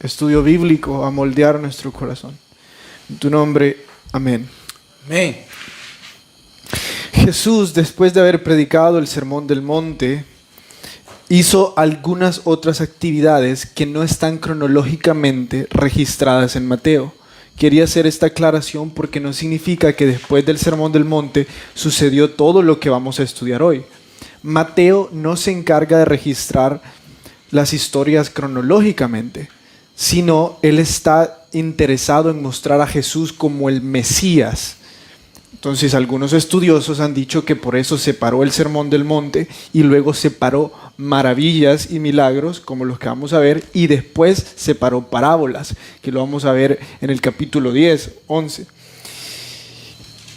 estudio bíblico a moldear nuestro corazón. En tu nombre, amén. Amén. Jesús, después de haber predicado el Sermón del Monte, hizo algunas otras actividades que no están cronológicamente registradas en Mateo. Quería hacer esta aclaración porque no significa que después del Sermón del Monte sucedió todo lo que vamos a estudiar hoy. Mateo no se encarga de registrar las historias cronológicamente, sino él está interesado en mostrar a Jesús como el Mesías. Entonces algunos estudiosos han dicho que por eso separó el Sermón del Monte y luego separó maravillas y milagros, como los que vamos a ver, y después separó parábolas, que lo vamos a ver en el capítulo 10, 11.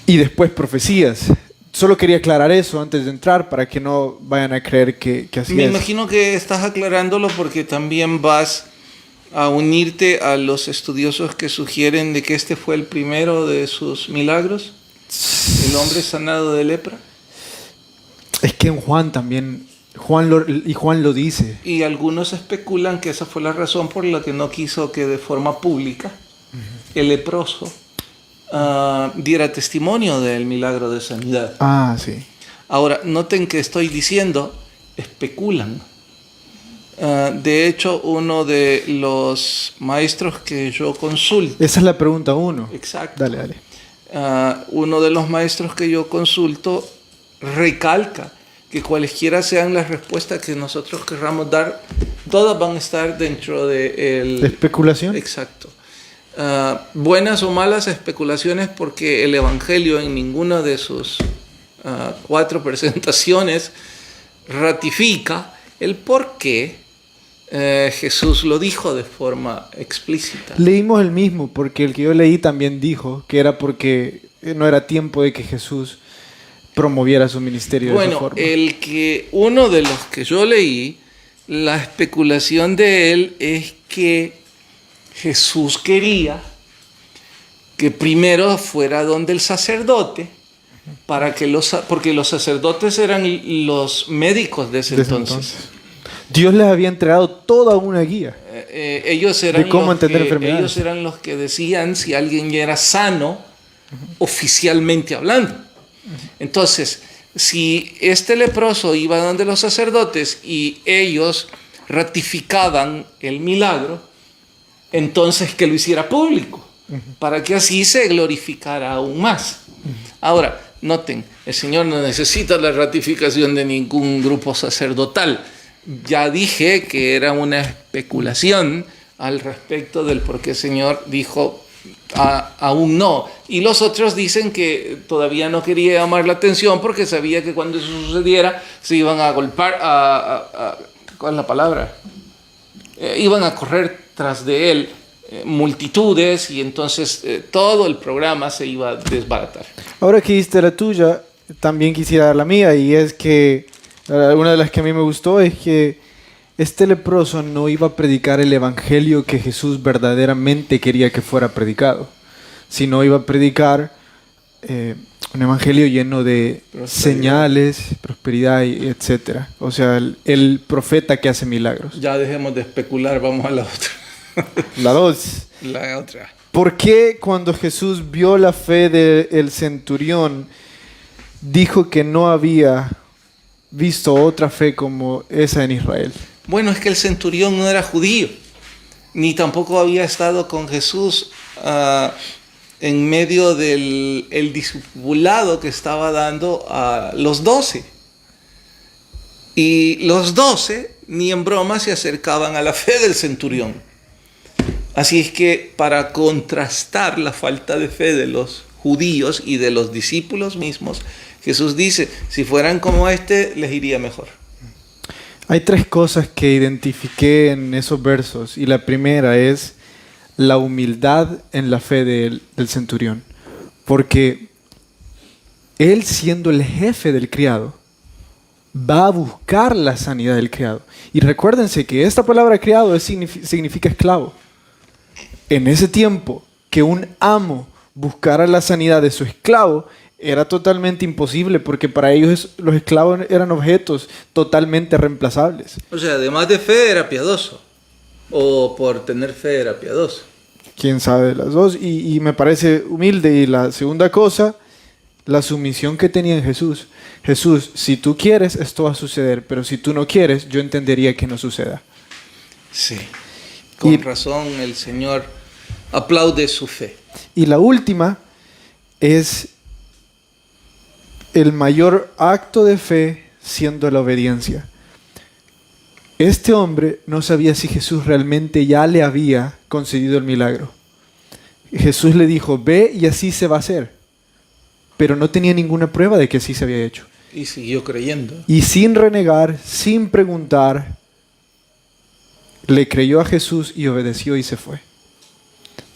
Y después profecías. Solo quería aclarar eso antes de entrar para que no vayan a creer que así es. Me imagino que estás aclarándolo porque también vas a unirte a los estudiosos que sugieren de que este fue el primero de sus milagros. El hombre sanado de lepra. Es que en Juan también, Juan lo dice. Y algunos especulan que esa fue la razón por la que no quiso que de forma pública el leproso diera testimonio del milagro de sanidad. Ah, sí. Ahora, noten que estoy diciendo, especulan. De hecho, uno de los maestros que yo consulto... Esa es la pregunta 1. Exacto. Dale. Uno de los maestros que yo consulto recalca que cualesquiera sean las respuestas que nosotros querramos dar, todas van a estar dentro de ¿De especulación? Exacto. Buenas o malas especulaciones, porque el Evangelio en ninguna de sus 4 presentaciones ratifica el por qué Jesús lo dijo de forma explícita. Leímos el mismo, porque el que yo leí también dijo que era porque no era tiempo de que Jesús promoviera su ministerio de esa forma. Uno de los que yo leí, la especulación de él es que Jesús quería que primero fuera donde el sacerdote, porque los sacerdotes eran los médicos de ese entonces. Dios les había entregado toda una guía ellos eran de cómo entender enfermedades. Ellos eran los que decían si alguien ya era sano, oficialmente hablando. Entonces, si este leproso iba donde los sacerdotes y ellos ratificaban el milagro, entonces que lo hiciera público, para que así se glorificara aún más. Ahora, noten, el Señor no necesita la ratificación de ningún grupo sacerdotal. Ya dije que era una especulación al respecto del por qué el Señor dijo aún no. Y los otros dicen que todavía no quería llamar la atención porque sabía que cuando eso sucediera se iban a golpear, ¿cuál es la palabra? Iban a correr tras de él multitudes y entonces todo el programa se iba a desbaratar. Ahora que diste la tuya, también quisiera dar la mía, y es que una de las que a mí me gustó es que este leproso no iba a predicar el evangelio que Jesús verdaderamente quería que fuera predicado, sino iba a predicar un evangelio lleno de señales, prosperidad, etc. O sea, el profeta que hace milagros. Ya dejemos de especular, vamos a la otra. La 2. La otra. ¿Por qué cuando Jesús vio la fe del centurión dijo que no había visto otra fe como esa en Israel? Bueno, es que el centurión no era judío, ni tampoco había estado con Jesús en medio del discipulado que estaba dando a los 12. Y los 12 ni en broma se acercaban a la fe del centurión. Así es que para contrastar la falta de fe de los judíos y de los discípulos mismos, Jesús dice, si fueran como este, les iría mejor. Hay 3 cosas que identifiqué en esos versos, y la primera es la humildad en la fe del centurión, porque él, siendo el jefe del criado, va a buscar la sanidad del criado. Y recuérdense que esta palabra criado significa esclavo. En ese tiempo, que un amo buscara la sanidad de su esclavo era totalmente imposible, porque para ellos los esclavos eran objetos totalmente reemplazables. O sea, además de fe era piadoso. o por tener fe era piadoso. Quién sabe de las dos. Y me parece humilde. Y la segunda cosa, la sumisión que tenía en Jesús. Jesús, si tú quieres, esto va a suceder, pero si tú no quieres, yo entendería que no suceda. Sí, con razón el Señor aplaude su fe. Y la última es el mayor acto de fe siendo la obediencia. Este hombre no sabía si Jesús realmente ya le había concedido el milagro. Jesús le dijo, ve y así se va a hacer. Pero no tenía ninguna prueba de que así se había hecho. Y siguió creyendo. Y sin renegar, sin preguntar, le creyó a Jesús y obedeció y se fue.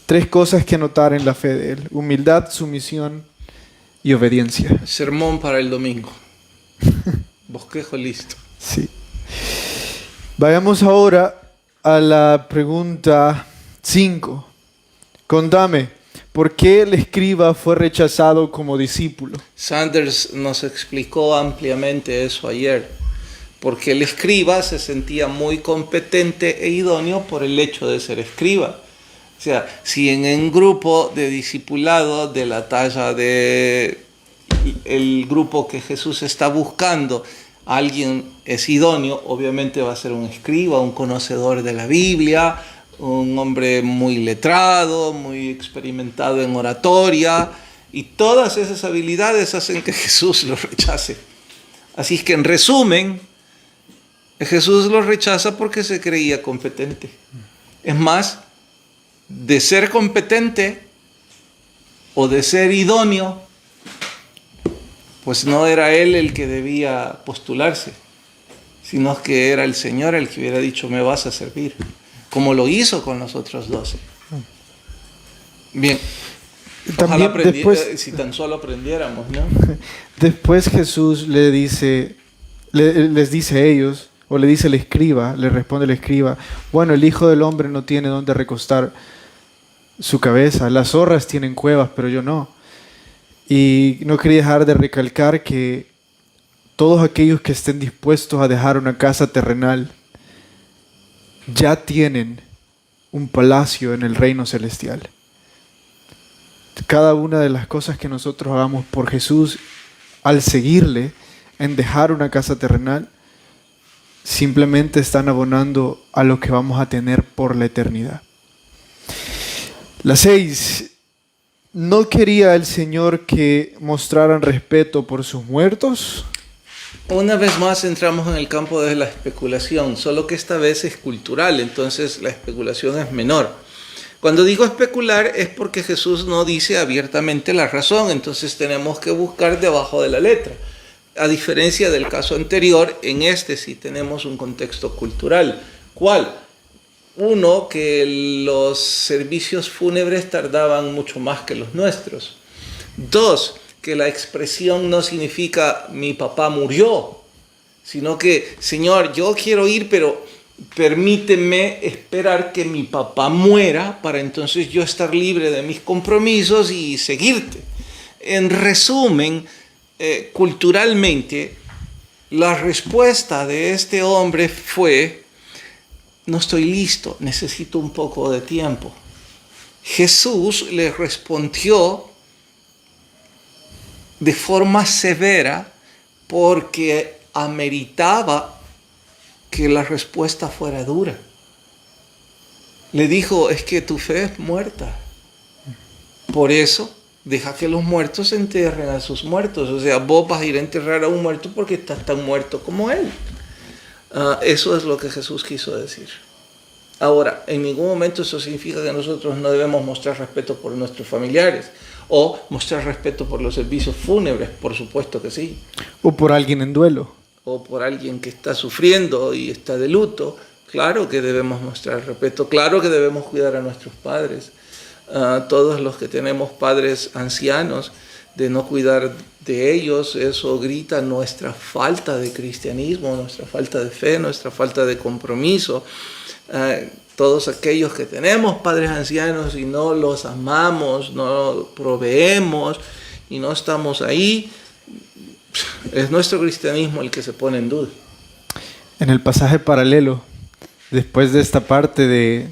3 cosas que notar en la fe de él: humildad, sumisión y obediencia. Sermón para el domingo. Bosquejo listo. Sí. Vayamos ahora a la pregunta 5. Contame, ¿por qué el escriba fue rechazado como discípulo? Sanders nos explicó ampliamente eso ayer. Porque el escriba se sentía muy competente e idóneo por el hecho de ser escriba. O sea, si en un grupo de discipulado de la talla de el grupo que Jesús está buscando, alguien es idóneo, obviamente va a ser un escriba, un conocedor de la Biblia, un hombre muy letrado, muy experimentado en oratoria, y todas esas habilidades hacen que Jesús lo rechace. Así es que, en resumen, Jesús lo rechaza porque se creía competente. Es más, de ser competente o de ser idóneo, pues no era él el que debía postularse, sino que era el Señor el que hubiera dicho, me vas a servir, como lo hizo con los otros 12. Bien, También después, si tan solo aprendiéramos, ¿no? Después Jesús les dice a ellos, o le dice el escriba, le responde el escriba, bueno, el Hijo del Hombre no tiene dónde recostar su cabeza, las zorras tienen cuevas, pero yo no. Y no quería dejar de recalcar que todos aquellos que estén dispuestos a dejar una casa terrenal ya tienen un palacio en el reino celestial. Cada una de las cosas que nosotros hagamos por Jesús, al seguirle en dejar una casa terrenal, simplemente están abonando a lo que vamos a tener por la eternidad. La 6. ¿No quería el Señor que mostraran respeto por sus muertos? Una vez más entramos en el campo de la especulación, solo que esta vez es cultural, entonces la especulación es menor. Cuando digo especular es porque Jesús no dice abiertamente la razón, entonces tenemos que buscar debajo de la letra. A diferencia del caso anterior, en este sí tenemos un contexto cultural. ¿Cuál? Uno, que los servicios fúnebres tardaban mucho más que los nuestros. 2, que la expresión no significa mi papá murió, sino que, Señor, yo quiero ir, pero permíteme esperar que mi papá muera para entonces yo estar libre de mis compromisos y seguirte. En resumen, culturalmente, la respuesta de este hombre fue: no estoy listo, necesito un poco de tiempo. Jesús le respondió de forma severa porque ameritaba que la respuesta fuera dura. Le dijo, es que tu fe es muerta. Por eso, deja que los muertos entierren a sus muertos. O sea, vos vas a ir a enterrar a un muerto porque estás tan muerto como él. Eso es lo que Jesús quiso decir. Ahora, en ningún momento eso significa que nosotros no debemos mostrar respeto por nuestros familiares o mostrar respeto por los servicios fúnebres, por supuesto que sí. O por alguien en duelo. O por alguien que está sufriendo y está de luto. Claro que debemos mostrar respeto, claro que debemos cuidar a nuestros padres. Todos los que tenemos padres ancianos, de no cuidar de ellos, eso grita nuestra falta de cristianismo, nuestra falta de fe, nuestra falta de compromiso. Todos aquellos que tenemos padres ancianos y no los amamos, no proveemos y no estamos ahí, es nuestro cristianismo el que se pone en duda. En el pasaje paralelo después de esta parte de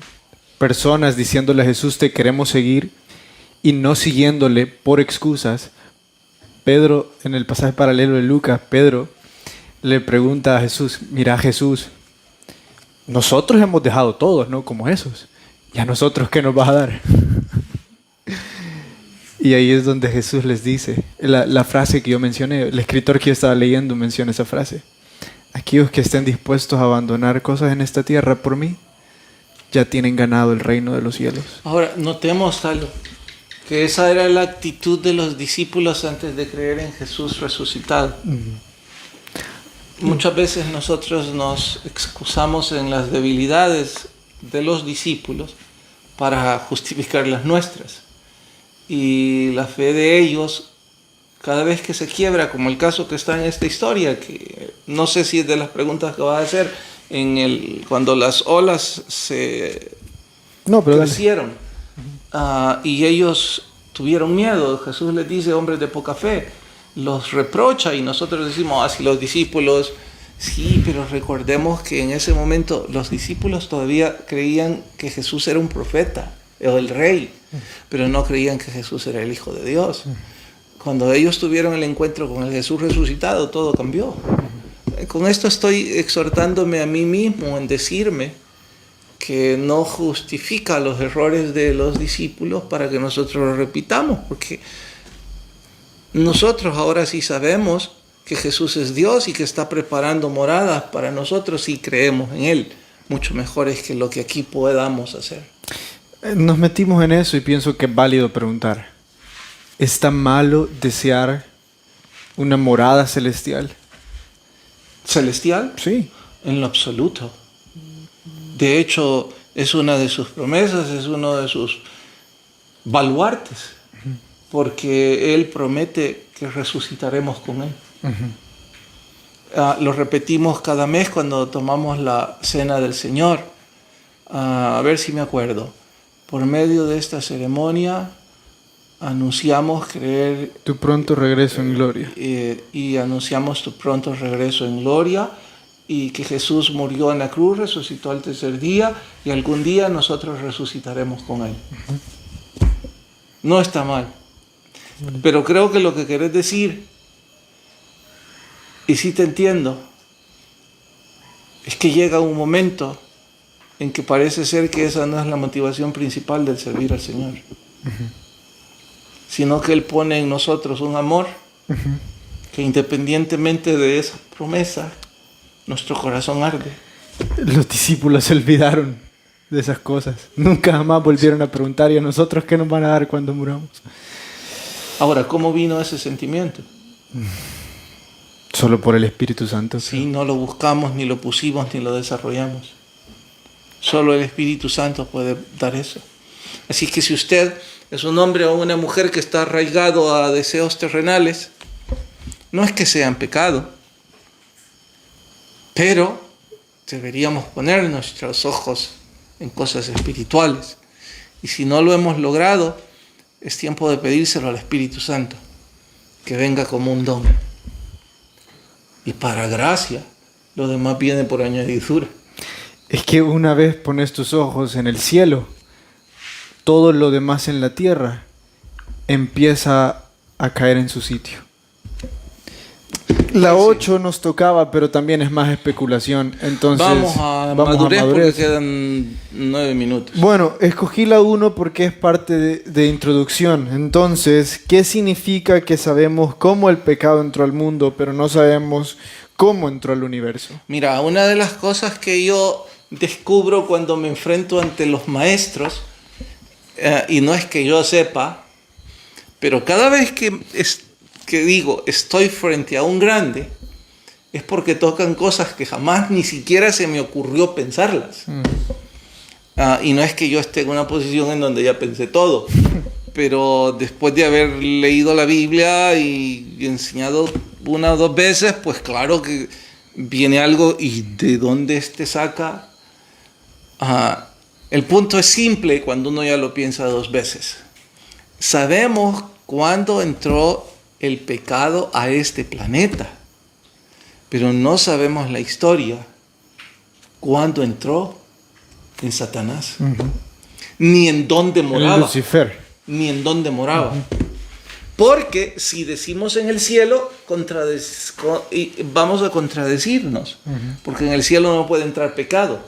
personas diciéndole a Jesús, te queremos seguir, y no siguiéndole por excusas, Pedro, en el pasaje paralelo de Lucas, Pedro le pregunta a Jesús, mira Jesús, nosotros hemos dejado todos, ¿no? Como esos. ¿Y a nosotros qué nos vas a dar? Y ahí es donde Jesús les dice, la frase que yo mencioné, el escritor que yo estaba leyendo menciona esa frase. Aquellos que estén dispuestos a abandonar cosas en esta tierra por mí, ya tienen ganado el reino de los cielos. Ahora, notemos algo, que esa era la actitud de los discípulos antes de creer en Jesús resucitado. Muchas veces nosotros nos excusamos en las debilidades de los discípulos para justificar las nuestras. Y la fe de ellos, cada vez que se quiebra, como el caso que está en esta historia, que no sé si es de las preguntas que va a hacer, cuando las olas se crecieron y ellos tuvieron miedo, Jesús les dice, hombres de poca fe, los reprocha y nosotros decimos, si los discípulos, sí, pero recordemos que en ese momento los discípulos todavía creían que Jesús era un profeta o el rey, pero no creían que Jesús era el Hijo de Dios. Cuando ellos tuvieron el encuentro con el Jesús resucitado, todo cambió. Con esto estoy exhortándome a mí mismo en decirme que no justifica los errores de los discípulos para que nosotros los repitamos, porque nosotros ahora sí sabemos que Jesús es Dios y que está preparando moradas para nosotros y creemos en Él, mucho mejores que lo que aquí podamos hacer. Nos metimos en eso y pienso que es válido preguntar, ¿es tan malo desear una morada celestial? ¿Celestial? Sí. En lo absoluto. De hecho, es una de sus promesas, es uno de sus baluartes, porque Él promete que resucitaremos con Él. Lo repetimos cada mes cuando tomamos la cena del Señor. A ver si me acuerdo. Por medio de esta ceremonia anunciamos creer... Tu pronto regreso en gloria. Y anunciamos tu pronto regreso en gloria, y que Jesús murió en la cruz, resucitó al tercer día, y algún día nosotros resucitaremos con Él. No está mal. Pero creo que lo que querés decir, y sí te entiendo, es que llega un momento en que parece ser que esa no es la motivación principal del servir al Señor, sino que Él pone en nosotros un amor que independientemente de esa promesa, nuestro corazón arde. Los discípulos se olvidaron de esas cosas. Nunca jamás volvieron a preguntar, ¿y a nosotros qué nos van a dar cuando muramos? Ahora, ¿cómo vino ese sentimiento? Solo por el Espíritu Santo. Sí, no lo buscamos, ni lo pusimos, ni lo desarrollamos. Solo el Espíritu Santo puede dar eso. Así que si usted es un hombre o una mujer que está arraigado a deseos terrenales, no es que sean pecado, pero deberíamos poner nuestros ojos en cosas espirituales. Y si no lo hemos logrado, es tiempo de pedírselo al Espíritu Santo, que venga como un don. Y para gracia, lo demás viene por añadidura. Es que una vez pones tus ojos en el cielo, todo lo demás en la tierra empieza a caer en su sitio. La 8 nos tocaba, pero también es más especulación. Entonces, vamos a madurez porque quedan 9 minutos. Bueno, escogí la 1 porque es parte de introducción. Entonces, ¿qué significa que sabemos cómo el pecado entró al mundo, pero no sabemos cómo entró al universo? Mira, una de las cosas que yo descubro cuando me enfrento ante los maestros, y no es que yo sepa, pero cada vez que digo estoy frente a un grande, es porque tocan cosas que jamás ni siquiera se me ocurrió pensarlas. Y no es que yo esté en una posición en donde ya pensé todo, pero después de haber leído la Biblia y enseñado una o dos veces, pues claro que viene algo y de dónde saca. El punto es simple cuando uno ya lo piensa dos veces. Sabemos cuándo entró el pecado a este planeta, pero no sabemos la historia, cuándo entró en Satanás, ni en dónde En moraba, Lucifer. ni en dónde moraba. Porque si decimos en el cielo, vamos a contradecirnos, porque en el cielo no puede entrar pecado.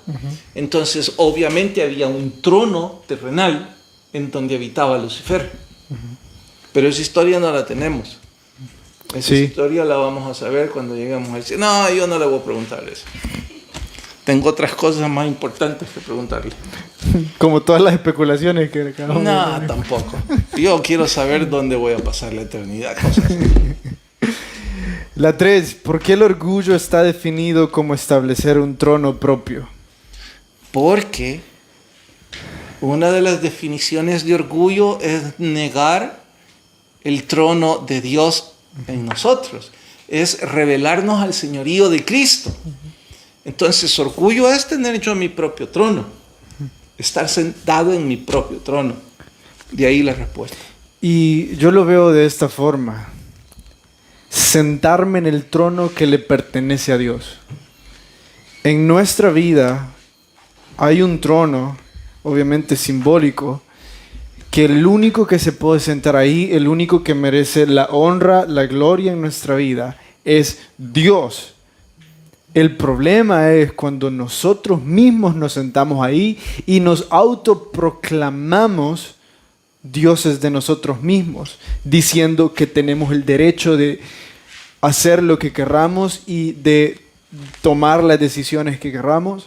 Entonces, obviamente había un trono terrenal en donde habitaba Lucifer. Pero esa historia no la tenemos. Esa historia la vamos a saber cuando lleguemos al cielo. No, yo no le voy a preguntar eso. Tengo otras cosas más importantes que preguntarle. Como todas las especulaciones que acabamos de No, tener. tampoco. Yo quiero saber dónde voy a pasar la eternidad. Cosas así. La 3. ¿Por qué el orgullo está definido como establecer un trono propio? Porque una de las definiciones de orgullo es negar el trono de Dios en nosotros. Es revelarnos al señorío de Cristo. Entonces, orgullo es tener yo mi propio trono. Estar sentado en mi propio trono. De ahí la respuesta. Y yo lo veo de esta forma. Sentarme en el trono que le pertenece a Dios. En nuestra vida hay un trono, obviamente simbólico, que el único que se puede sentar ahí, el único que merece la honra, la gloria en nuestra vida, es Dios. El problema es cuando nosotros mismos nos sentamos ahí y nos autoproclamamos dioses de nosotros mismos, diciendo que tenemos el derecho de hacer lo que querramos y de tomar las decisiones que querramos.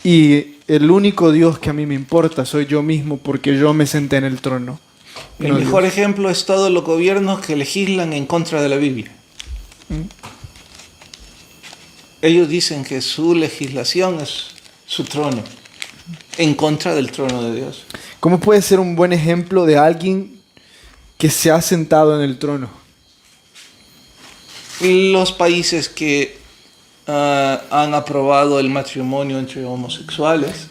Y el único Dios que a mí me importa soy yo mismo porque yo me senté en el trono. El mejor ejemplo es todos los gobiernos que legislan en contra de la Biblia. Ellos dicen que su legislación es su trono, en contra del trono de Dios. ¿Cómo puede ser un buen ejemplo de alguien que se ha sentado en el trono? Los países que han aprobado el matrimonio entre homosexuales,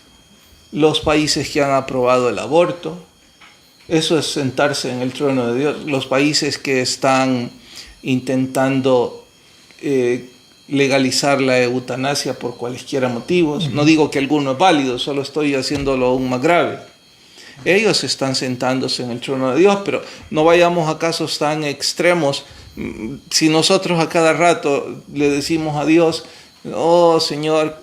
los países que han aprobado el aborto, eso es sentarse en el trono de Dios. Los países que están intentando legalizar la eutanasia por cualesquiera motivos. No digo que alguno es válido, solo estoy haciéndolo aún más grave. Ellos están sentándose en el trono de Dios, pero no vayamos a casos tan extremos. Si nosotros a cada rato le decimos a Dios, oh Señor,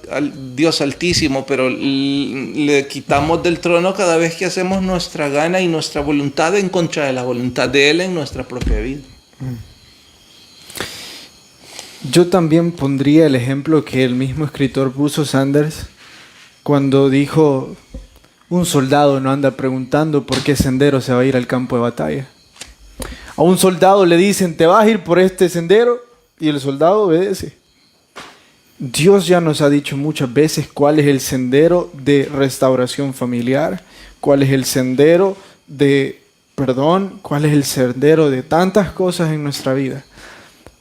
Dios altísimo, pero le quitamos del trono cada vez que hacemos nuestra gana y nuestra voluntad en contra de la voluntad de Él en nuestra propia vida. Yo también pondría el ejemplo que el mismo escritor puso, Sanders, cuando dijo, un soldado no anda preguntando por qué sendero se va a ir al campo de batalla. A un soldado le dicen, te vas a ir por este sendero, y el soldado obedece. Dios ya nos ha dicho muchas veces cuál es el sendero de restauración familiar, cuál es el sendero de perdón, cuál es el sendero de tantas cosas en nuestra vida.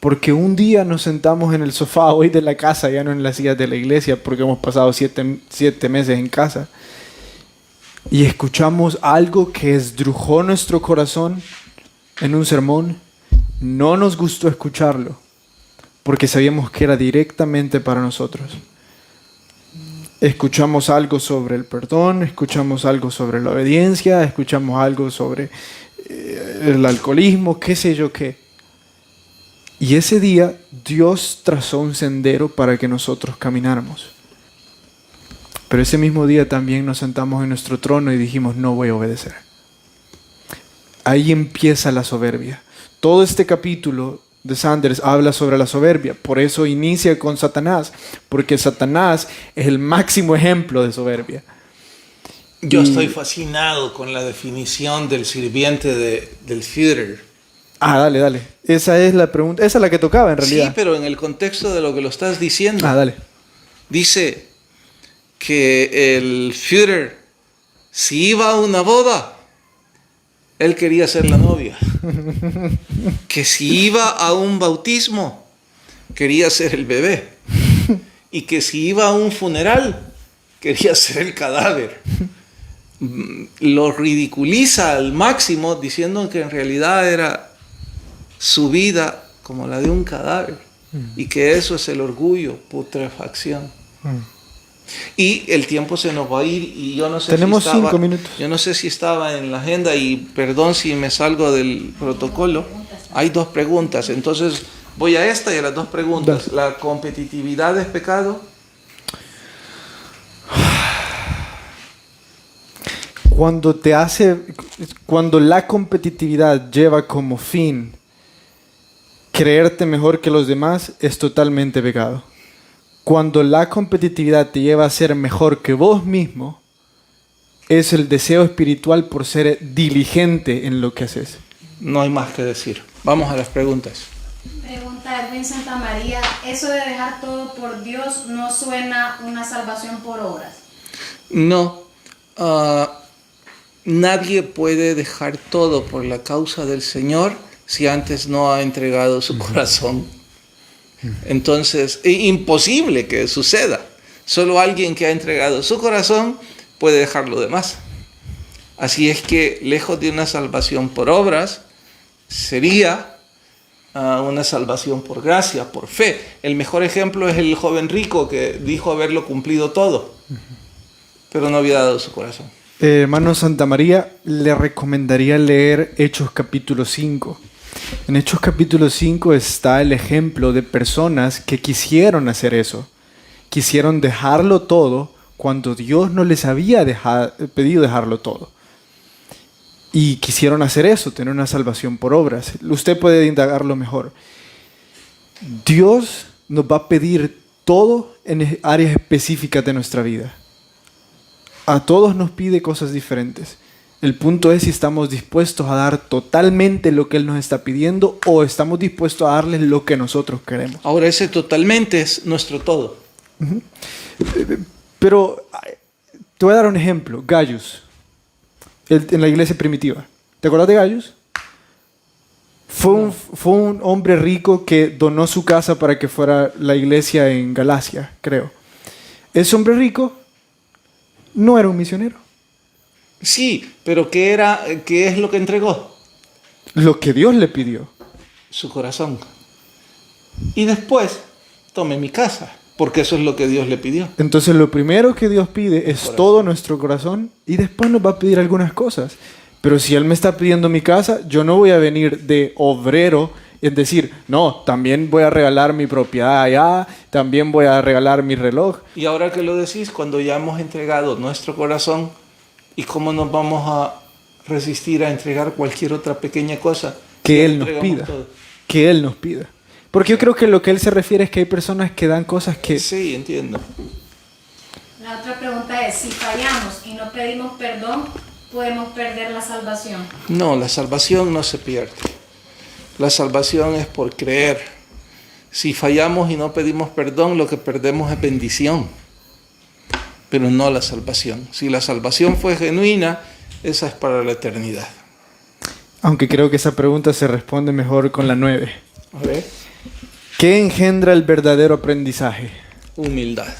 Porque un día nos sentamos en el sofá hoy de la casa, ya no en las sillas de la iglesia, porque hemos pasado 7 meses en casa, y escuchamos algo que estrujó nuestro corazón en un sermón. No nos gustó escucharlo, porque sabíamos que era directamente para nosotros. Escuchamos algo sobre el perdón, escuchamos algo sobre la obediencia, escuchamos algo sobre el alcoholismo, qué sé yo qué. Y ese día Dios trazó un sendero para que nosotros camináramos. Pero ese mismo día también nos sentamos en nuestro trono y dijimos, no voy a obedecer. Ahí empieza la soberbia. Todo este capítulo de Sanders habla sobre la soberbia. Por eso inicia con Satanás, porque Satanás es el máximo ejemplo de soberbia. Yo estoy fascinado con la definición del sirviente del Führer. Dale. Esa es la pregunta. Esa es la que tocaba en realidad. Sí, pero en el contexto de lo que lo estás diciendo. Dale. Dice que el Führer, si iba a una boda, él quería ser la novia. Que si iba a un bautismo, quería ser el bebé. Y que si iba a un funeral, quería ser el cadáver. Lo ridiculiza al máximo diciendo que en realidad era su vida como la de un cadáver y que eso es el orgullo, putrefacción. Y el tiempo se nos va a ir y yo no sé Tenemos si estaba, 5 minutos. yo no sé si estaba en la agenda y perdón si me salgo del protocolo. Hay 2 preguntas, entonces voy a esta y a las 2 preguntas. ¿La competitividad es pecado? Cuando la competitividad lleva como fin creerte mejor que los demás, es totalmente pecado. Cuando la competitividad te lleva a ser mejor que vos mismo, es el deseo espiritual por ser diligente en lo que haces. No hay más que decir. Vamos a las preguntas. Pregunta Edwin Santamaría, ¿eso de dejar todo por Dios no suena una salvación por obras? No, nadie puede dejar todo por la causa del Señor si antes no ha entregado su corazón. Entonces, es imposible que suceda. Solo alguien que ha entregado su corazón puede dejar lo demás. Así es que, lejos de una salvación por obras, sería una salvación por gracia, por fe. El mejor ejemplo es el joven rico que dijo haberlo cumplido todo, pero no había dado su corazón. Hermano Santamaría, le recomendaría leer Hechos capítulo 5. En Hechos capítulo 5 está el ejemplo de personas que quisieron hacer eso. Quisieron dejarlo todo cuando Dios no les había pedido dejarlo todo. Y quisieron hacer eso, tener una salvación por obras. Usted puede indagarlo mejor. Dios nos va a pedir todo en áreas específicas de nuestra vida. A todos nos pide cosas diferentes. El punto es si estamos dispuestos a dar totalmente lo que Él nos está pidiendo o estamos dispuestos a darle lo que nosotros queremos. Ahora, ese totalmente es nuestro todo. Pero te voy a dar un ejemplo. Gaius, en la iglesia primitiva. ¿Te acuerdas de Gaius? Fue un hombre rico que donó su casa para que fuera la iglesia en Galacia, creo. Ese hombre rico no era un misionero. Sí, pero ¿qué es lo que entregó? Lo que Dios le pidió. Su corazón. Y después, tome mi casa, porque eso es lo que Dios le pidió. Entonces lo primero que Dios pide es todo nuestro corazón y después nos va a pedir algunas cosas. Pero si Él me está pidiendo mi casa, yo no voy a venir de obrero y decir, no, también voy a regalar mi propiedad allá, también voy a regalar mi reloj. Y ahora que lo decís, cuando ya hemos entregado nuestro corazón, ¿y cómo nos vamos a resistir a entregar cualquier otra pequeña cosa? Que Él nos pida. Que Él nos pida. Porque yo creo que lo que Él se refiere es que hay personas que dan cosas que... Sí, entiendo. La otra pregunta es, si fallamos y no pedimos perdón, ¿podemos perder la salvación? No, la salvación no se pierde. La salvación es por creer. Si fallamos y no pedimos perdón, lo que perdemos es bendición, pero no la salvación. Si la salvación fue genuina, esa es para la eternidad. Aunque creo que esa pregunta se responde mejor con la 9. A ver. ¿Qué engendra el verdadero aprendizaje? Humildad.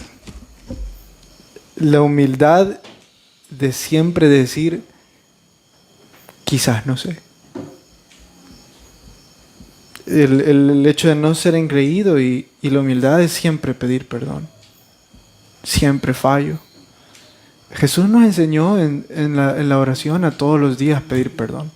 La humildad de siempre decir, quizás no sé. El hecho de no ser engreído y la humildad es siempre pedir perdón. Siempre fallo. Jesús nos enseñó en la oración a todos los días pedir perdón.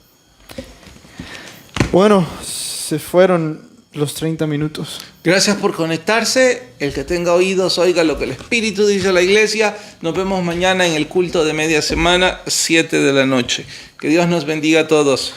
Bueno, se fueron los 30 minutos. Gracias por conectarse. El que tenga oídos, oiga lo que el Espíritu dice a la iglesia. Nos vemos mañana en el culto de media semana, 7 de la noche. Que Dios nos bendiga a todos.